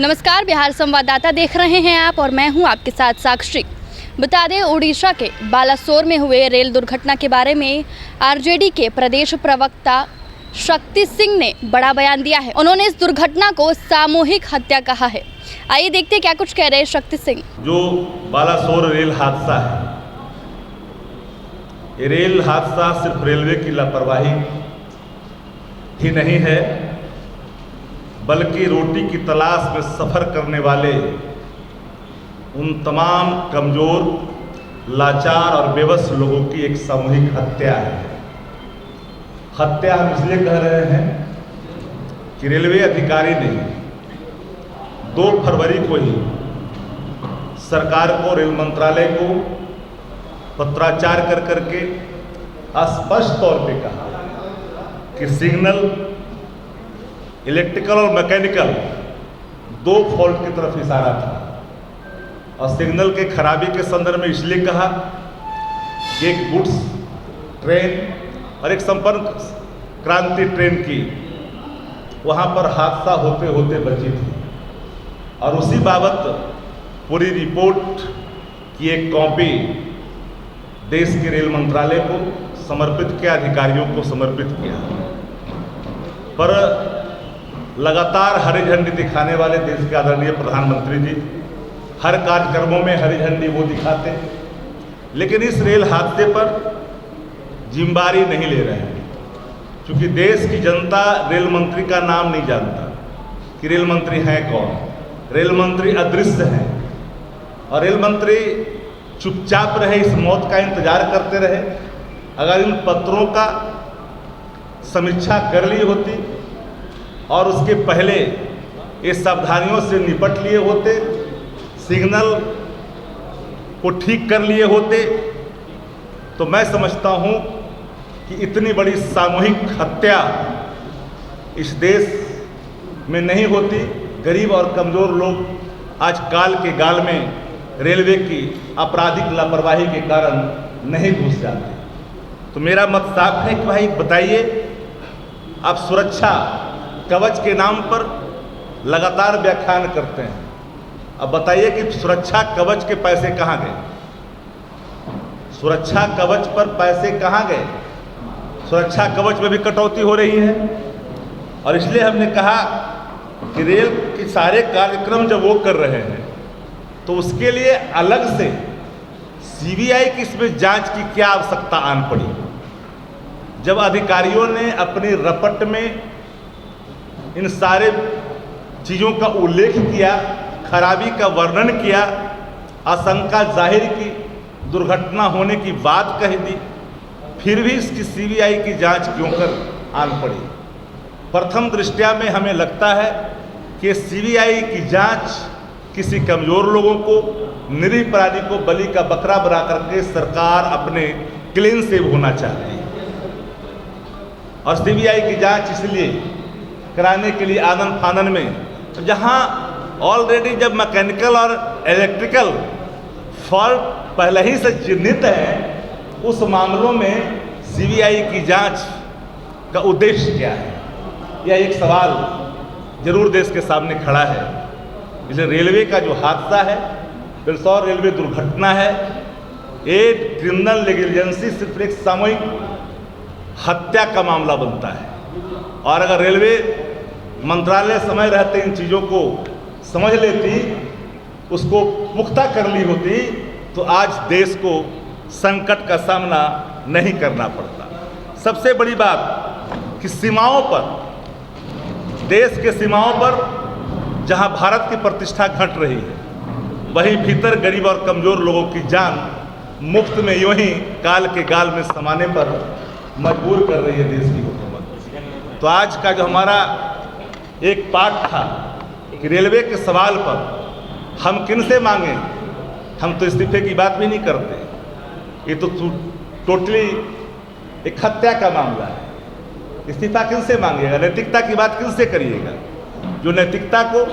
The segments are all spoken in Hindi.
नमस्कार, बिहार संवाददाता देख रहे हैं आप और मैं हूं आपके साथ साक्षी। बता दें, उड़ीसा के बालासोर में हुए रेल दुर्घटना के बारे में आरजेडी के प्रदेश प्रवक्ता शक्ति सिंह ने बड़ा बयान दिया है। उन्होंने इस दुर्घटना को सामूहिक हत्या कहा है। आइए देखते क्या कुछ कह रहे हैं शक्ति सिंह। जो बालासोर रेल हादसा है, ये रेल हादसा सिर्फ रेलवे की लापरवाही ही नहीं है, बल्कि रोटी की तलाश में सफ़र करने वाले उन तमाम कमज़ोर, लाचार और बेबस लोगों की एक सामूहिक हत्या है। हत्या हम इसलिए कह रहे हैं कि रेलवे अधिकारी ने 2 फरवरी को ही सरकार को, रेल मंत्रालय को पत्राचार कर करके स्पष्ट तौर पे कहा कि सिग्नल, इलेक्ट्रिकल और मैकेनिकल 2 फॉल्ट की तरफ इशारा था। और सिग्नल के खराबी के संदर्भ में इसलिए कहा कि एक गुड्स ट्रेन और एक संपर्क क्रांति ट्रेन की वहाँ पर हादसा होते होते बची थी, और उसी बाबत पूरी रिपोर्ट की एक कॉपी देश के रेल मंत्रालय को समर्पित किया, अधिकारियों को समर्पित किया। पर लगातार हरी झंडी दिखाने वाले देश के आदरणीय प्रधानमंत्री जी हर कार्यक्रमों में हरी झंडी वो दिखाते, लेकिन इस रेल हादसे पर जिम्मेदारी नहीं ले रहे हैं, क्योंकि देश की जनता रेल मंत्री का नाम नहीं जानता कि रेल मंत्री हैं कौन। रेल मंत्री अदृश्य हैं और रेल मंत्री चुपचाप रहे, इस मौत का इंतजार करते रहे। अगर इन पत्रों का समीक्षा कर ली होती और उसके पहले ये सावधानियों से निपट लिए होते, सिग्नल को ठीक कर लिए होते, तो मैं समझता हूँ कि इतनी बड़ी सामूहिक हत्या इस देश में नहीं होती। गरीब और कमज़ोर लोग आज काल के गाल में रेलवे की आपराधिक लापरवाही के कारण नहीं घुस जाते। तो मेरा मत साफ है कि भाई बताइए, आप सुरक्षा कवच के नाम पर लगातार व्याख्यान करते हैं, अब बताइए कि सुरक्षा कवच के पैसे कहाँ गए? सुरक्षा कवच पर पैसे कहाँ गए? सुरक्षा कवच में भी कटौती हो रही है। और इसलिए हमने कहा कि रेल के सारे कार्यक्रम जब वो कर रहे हैं तो उसके लिए अलग से सीबीआई की इसमें जांच की क्या आवश्यकता आन पड़ी? जब अधिकारियों ने अपनी रपट में इन सारे चीज़ों का उल्लेख किया, खराबी का वर्णन किया, आशंका जाहिर की, दुर्घटना होने की बात कह दी, फिर भी इसकी सीबीआई की जांच क्यों कर आन पड़ी? प्रथम दृष्टया में हमें लगता है कि सीबीआई की जांच किसी कमज़ोर लोगों को, निरीह प्राणी को बलि का बकरा बना करके सरकार अपने क्लीन सेव होना चाहती है। और सीबीआई की जांच इसलिए कराने के लिए आनन फानन में, जहां ऑलरेडी जब मैकेनिकल और इलेक्ट्रिकल फॉल्ट पहले ही से चिन्हित है, उस मामलों में सीबीआई की जांच का उद्देश्य क्या है? यह एक सवाल जरूर देश के सामने खड़ा है। इसलिए रेलवे का जो हादसा है, बालासोर रेलवे दुर्घटना है, एक क्रिमिनल नेग्लिजेंसी, सिर्फ एक सामूहिक हत्या का मामला बनता है। और अगर रेलवे मंत्रालय समय रहते इन चीज़ों को समझ लेती, उसको पुख्ता कर ली होती, तो आज देश को संकट का सामना नहीं करना पड़ता। सबसे बड़ी बात कि सीमाओं पर, देश के सीमाओं पर जहां भारत की प्रतिष्ठा घट रही है, वहीं भीतर गरीब और कमज़ोर लोगों की जान मुफ्त में यूं ही काल के गाल में समाने पर मजबूर कर रही है देश की हुकूमत। तो आज का जो हमारा एक पाठ था कि रेलवे के सवाल पर हम किन से मांगें, हम तो इस्तीफे की बात भी नहीं करते। ये तो टोटली एक हत्या का मामला है। इस्तीफा किन से मांगेगा? नैतिकता की बात किन से करिएगा? जो नैतिकता को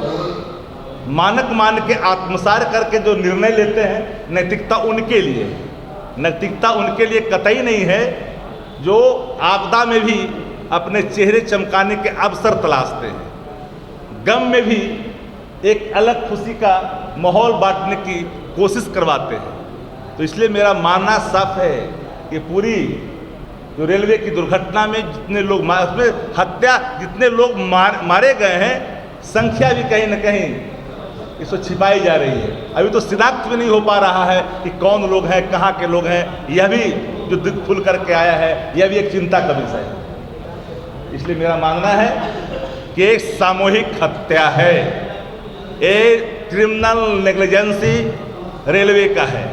मानक मान के आत्मसार करके जो निर्णय लेते हैं, नैतिकता उनके लिए, नैतिकता उनके लिए कतई नहीं है जो आपदा में भी अपने चेहरे चमकाने के अवसर तलाशते हैं, गम में भी एक अलग खुशी का माहौल बांटने की कोशिश करवाते हैं। तो इसलिए मेरा मानना साफ है कि पूरी जो रेलवे की दुर्घटना में जितने लोग उसमें हत्या जितने लोग मारे गए हैं, संख्या भी कहीं न कहीं इसको छिपाई जा रही है। अभी तो शिनाख्त भी नहीं हो पा रहा है कि कौन लोग हैं, कहाँ के लोग हैं। यह भी जो दिख खुल करके आया है, यह भी एक चिंता का विषय है। इसलिए मेरा मानना है कि एक सामूहिक हत्या है, एक क्रिमिनल नेग्लिजेंसी रेलवे का है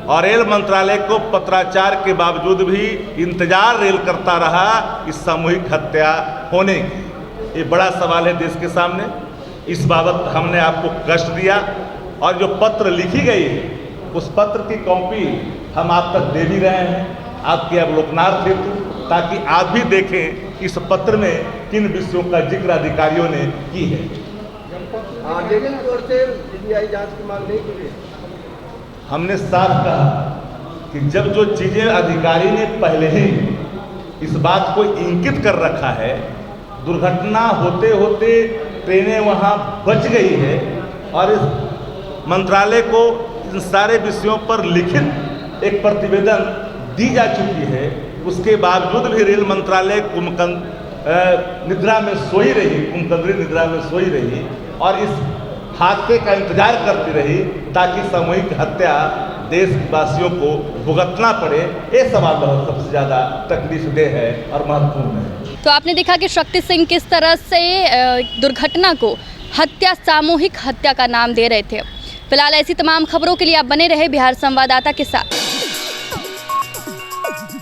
और रेल मंत्रालय को पत्राचार के बावजूद भी इंतजार रेल करता रहा इस सामूहिक हत्या होने की। ये बड़ा सवाल है देश के सामने। इस बाबत हमने आपको कष्ट दिया और जो पत्र लिखी गई है उस पत्र की कॉपी हम आप तक दे भी रहे हैं, आपके अवलोकनार्थ हेतु, ताकि आप भी देखें इस पत्र में किन विषयों का जिक्र अधिकारियों ने की है। आरजेडी की ओर से सीबीआई जांच की मांग नहीं की गई। हमने साफ कहा कि जब जो चीज़ें अधिकारी ने पहले ही इस बात को इंगित कर रखा है, दुर्घटना होते होते ट्रेनें वहाँ बच गई है और इस मंत्रालय को इन सारे विषयों पर लिखित एक प्रतिवेदन दी जा चुकी है, उसके बावजूद भी रेल मंत्रालय निद्रा में सोई रही, कुमकंद्री निद्रा में सोई रही और इस हादसे का इंतजार करती रही ताकि सामूहिक हत्या देशवासियों को भुगतना पड़े। ये सवाल बहुत सबसे ज़्यादा तकलीफदेह है और महत्वपूर्ण है। तो आपने देखा कि शक्ति सिंह किस तरह से दुर्घटना को हत्या, सामूहिक हत्या का नाम दे रहे थे। फिलहाल ऐसी तमाम खबरों के लिए आप बने रहे बिहार संवाददाता के साथ।